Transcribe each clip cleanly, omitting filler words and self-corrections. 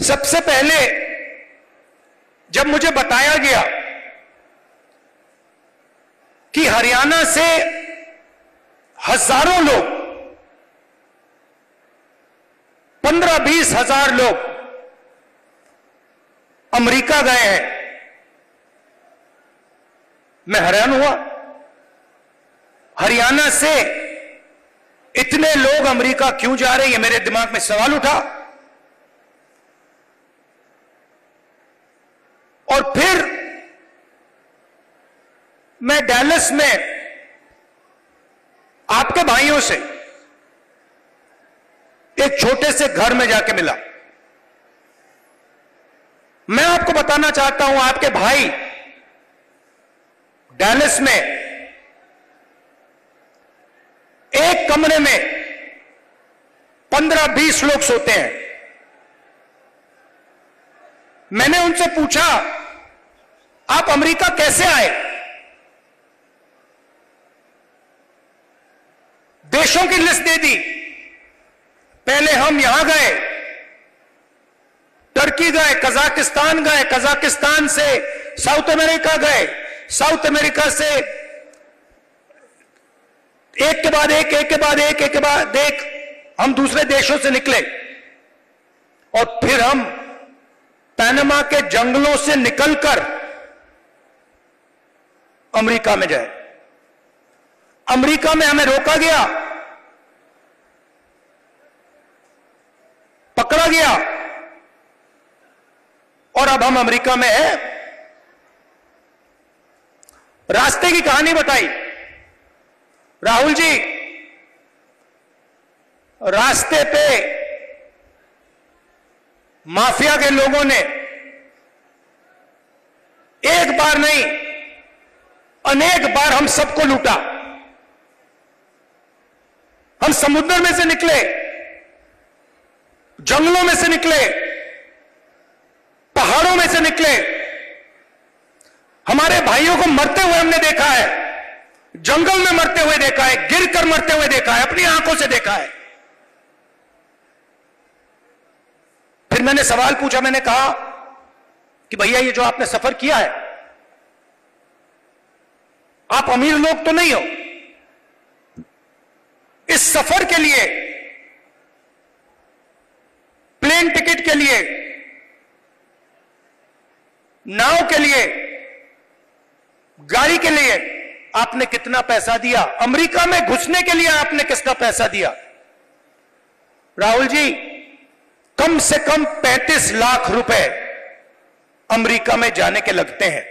सबसे पहले जब मुझे बताया गया कि हरियाणा से हजारों लोग, 15-20 हजार लोग अमेरिका गए हैं, मैं हैरान हुआ। हरियाणा से इतने लोग अमेरिका क्यों जा रहे हैं, मेरे दिमाग में सवाल उठा। और फिर मैं डैलस में आपके भाइयों से एक छोटे से घर में जाके मिला। मैं आपको बताना चाहता हूं, आपके भाई डैलस में एक कमरे में 15-20 लोग सोते हैं। मैंने उनसे पूछा, आप अमेरिका कैसे आए? देशों की लिस्ट दे दी। पहले हम यहां गए, टर्की गए, कजाकिस्तान गए, कजाकिस्तान से साउथ अमेरिका गए, साउथ अमेरिका से एक के बाद एक, एक के बाद एक, एक के बाद एक हम दूसरे देशों से निकले। और फिर हम पनामा के जंगलों से निकलकर अमेरिका में जाए। अमेरिका में हमें रोका गया, पकड़ा गया, और अब हम अमेरिका में हैं। रास्ते की कहानी बताई राहुल जी। रास्ते पे माफिया के लोगों ने एक बार नहीं, अनेक बार हम सबको लूटा। हम समुद्र में से निकले, जंगलों में से निकले, पहाड़ों में से निकले। हमारे भाइयों को मरते हुए हमने देखा है, जंगल में मरते हुए देखा है, गिरकर मरते हुए देखा है, अपनी आंखों से देखा है। फिर मैंने सवाल पूछा, मैंने कहा कि भैया ये जो आपने सफर किया है, आप अमीर लोग तो नहीं हो। इस सफर के लिए, प्लेन टिकट के लिए, नाव के लिए, गाड़ी के लिए आपने कितना पैसा दिया? अमेरिका में घुसने के लिए आपने कितना पैसा दिया? राहुल जी, कम से कम 35 लाख रुपए अमेरिका में जाने के लगते हैं।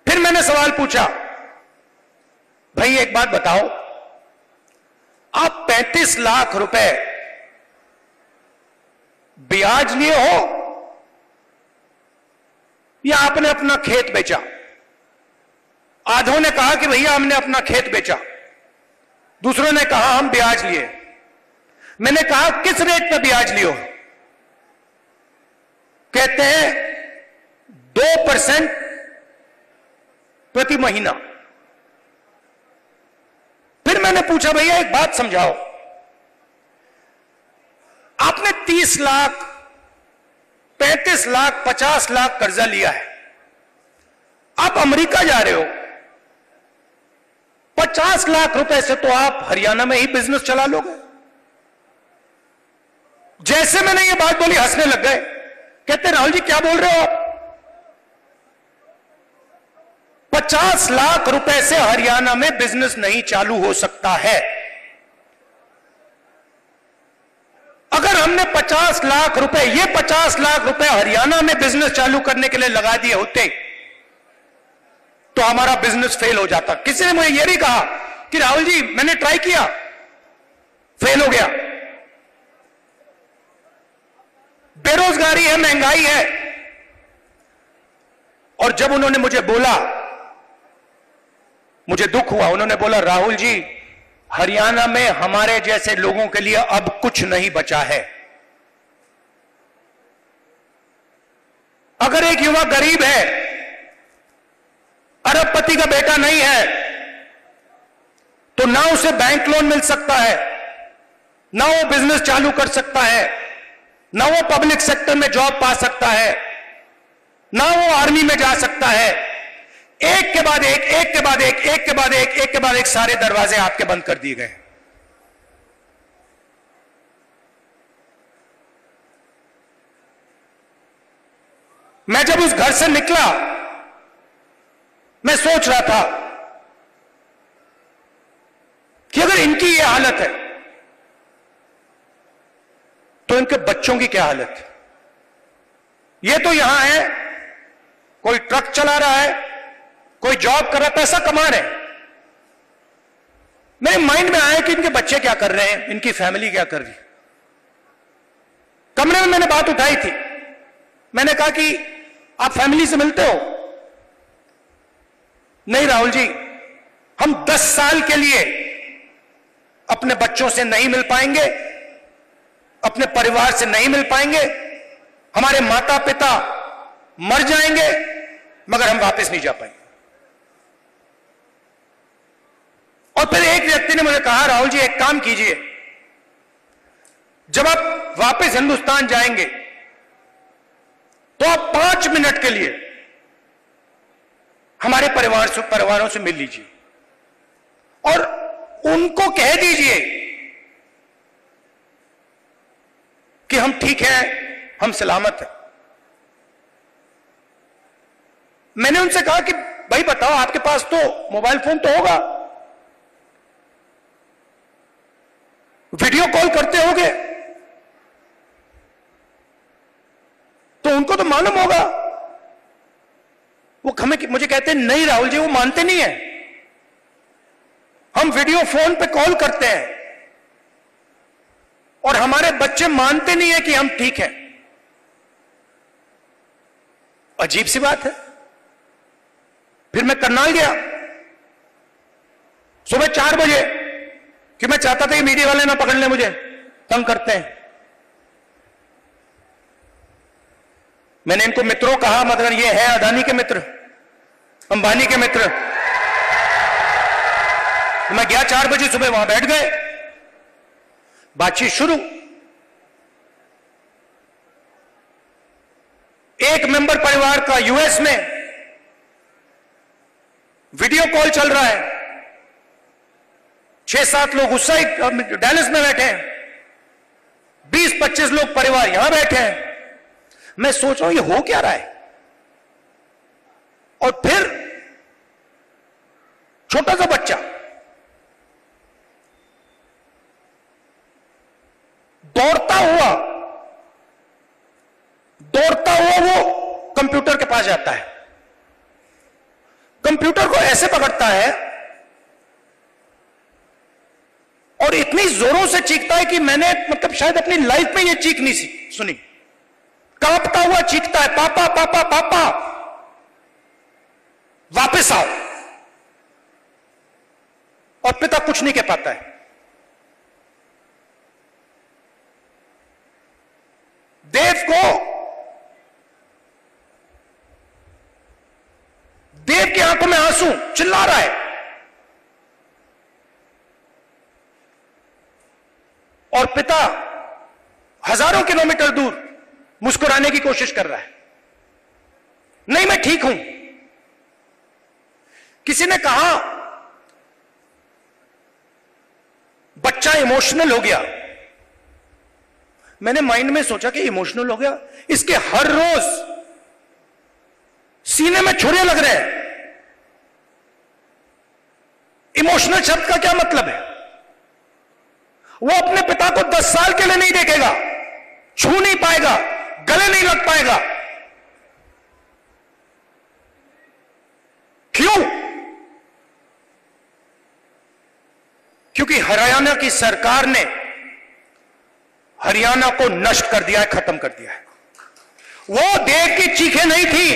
फिर मैंने सवाल पूछा, भाई एक बात बताओ, आप 35 लाख रुपए ब्याज लिए हो या आपने अपना खेत बेचा? आधों ने कहा कि भैया हमने अपना खेत बेचा, दूसरों ने कहा हम ब्याज लिए। मैंने कहा किस रेट पे ब्याज लियो? कहते हैं 2% प्रति महीना। फिर मैंने पूछा, भैया एक बात समझाओ, आपने 30 लाख, 35 लाख, 50 लाख कर्जा लिया है, आप अमेरिका जा रहे हो, 50 लाख रुपए से तो आप हरियाणा में ही बिजनेस चला लोगे। जैसे मैंने ये बात बोली हंसने लग गए। कहते राहुल जी क्या बोल रहे हो आप? 50 लाख रुपए से हरियाणा में बिजनेस नहीं चालू हो सकता है। अगर हमने 50 लाख रुपए, ये 50 लाख रुपए हरियाणा में बिजनेस चालू करने के लिए लगा दिए होते तो हमारा बिजनेस फेल हो जाता। किसी ने मुझे यह नहीं कहा कि राहुल जी मैंने ट्राई किया, फेल हो गया। बेरोजगारी है, महंगाई है। और जब उन्होंने मुझे बोला, मुझे दुख हुआ। उन्होंने बोला राहुल जी हरियाणा में हमारे जैसे लोगों के लिए अब कुछ नहीं बचा है। अगर एक युवा गरीब है, अरबपति का बेटा नहीं है, तो ना उसे बैंक लोन मिल सकता है, ना वो बिजनेस चालू कर सकता है, ना वो पब्लिक सेक्टर में जॉब पा सकता है, ना वो आर्मी में जा सकता है। एक के बाद एक, एक के बाद एक, एक के बाद एक, एक के बाद एक सारे दरवाजे आपके बंद कर दिए गए। मैं जब उस घर से निकला, मैं सोच रहा था कि अगर इनकी ये हालत है तो इनके बच्चों की क्या हालत है। ये तो यहां है, कोई ट्रक चला रहा है, कोई जॉब कर रहा है, पैसा कमा रहे हैं। मेरे माइंड में आया कि इनके बच्चे क्या कर रहे हैं, इनकी फैमिली क्या कर रही है। कमरे में मैंने बात उठाई थी, मैंने कहा कि आप फैमिली से मिलते हो? नहीं राहुल जी, हम 10 साल के लिए अपने बच्चों से नहीं मिल पाएंगे, अपने परिवार से नहीं मिल पाएंगे, हमारे माता पिता मर जाएंगे मगर हम वापस नहीं जा पाएंगे। और फिर एक व्यक्ति ने मुझे कहा, राहुल जी एक काम कीजिए, जब आप वापस हिंदुस्तान जाएंगे तो आप 5 मिनट के लिए हमारे परिवारों से मिल लीजिए और उनको कह दीजिए कि हम ठीक हैं, हम सलामत हैं। मैंने उनसे कहा कि भाई बताओ, आपके पास तो मोबाइल फोन तो होगा, वीडियो कॉल करते होगे, तो उनको तो मालूम होगा। वो मुझे कहते हैं नहीं राहुल जी, वो मानते नहीं है। हम वीडियो फोन पे कॉल करते हैं और हमारे बच्चे मानते नहीं है कि हम ठीक हैं। अजीब सी बात है। फिर मैं करनाल गया सुबह 4 बजे, कि मैं चाहता था कि मीडिया वाले ना पकड़ लें, मुझे तंग करते हैं। मैंने इनको मित्रों कहा, मतलब ये है अदानी के मित्र, अंबानी के मित्र। मैं गया 4 बजे सुबह, वहां बैठ गए, बातचीत शुरू। एक मेंबर परिवार का यूएस में वीडियो कॉल चल रहा है, 6-7 लोग उस साइड डैलस में बैठे हैं, 20-25 लोग परिवार यहां बैठे हैं। मैं सोच रहा हूं ये हो क्या रहा है। और फिर छोटा सा बच्चा दौड़ता हुआ वो कंप्यूटर के पास जाता है, कंप्यूटर को ऐसे पकड़ता है और इतनी जोरों से चीखता है कि मैंने मतलब शायद अपनी लाइफ में ये चीख नहीं सुनी। कांपता हुआ चीखता है, पापा पापा पापा वापस आओ। और पिता कुछ नहीं कह पाता है। देव की आंखों में आंसू, चिल्ला रहा है। और पिता हजारों किलोमीटर दूर मुस्कुराने की कोशिश कर रहा है, नहीं मैं ठीक हूं। किसी ने कहा बच्चा इमोशनल हो गया। मैंने माइंड में सोचा कि इमोशनल हो गया, इसके हर रोज सीने में छुरे लग रहे हैं। इमोशनल शब्द का क्या मतलब है? वो अपने पिता को 10 साल के लिए नहीं देखेगा, छू नहीं पाएगा, गले नहीं लग पाएगा। क्यों? क्योंकि हरियाणा की सरकार ने हरियाणा को नष्ट कर दिया है, खत्म कर दिया है। वो देव की चीखें नहीं थी,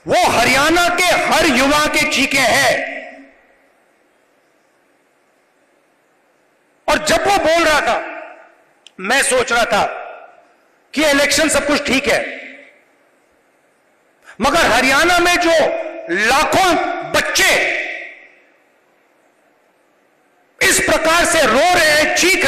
वो हरियाणा के हर युवा की चीखें हैं। और जब वो बोल रहा था, मैं सोच रहा था कि इलेक्शन सब कुछ ठीक है, मगर हरियाणा में जो लाखों बच्चे इस प्रकार से रो रहे हैं, चीख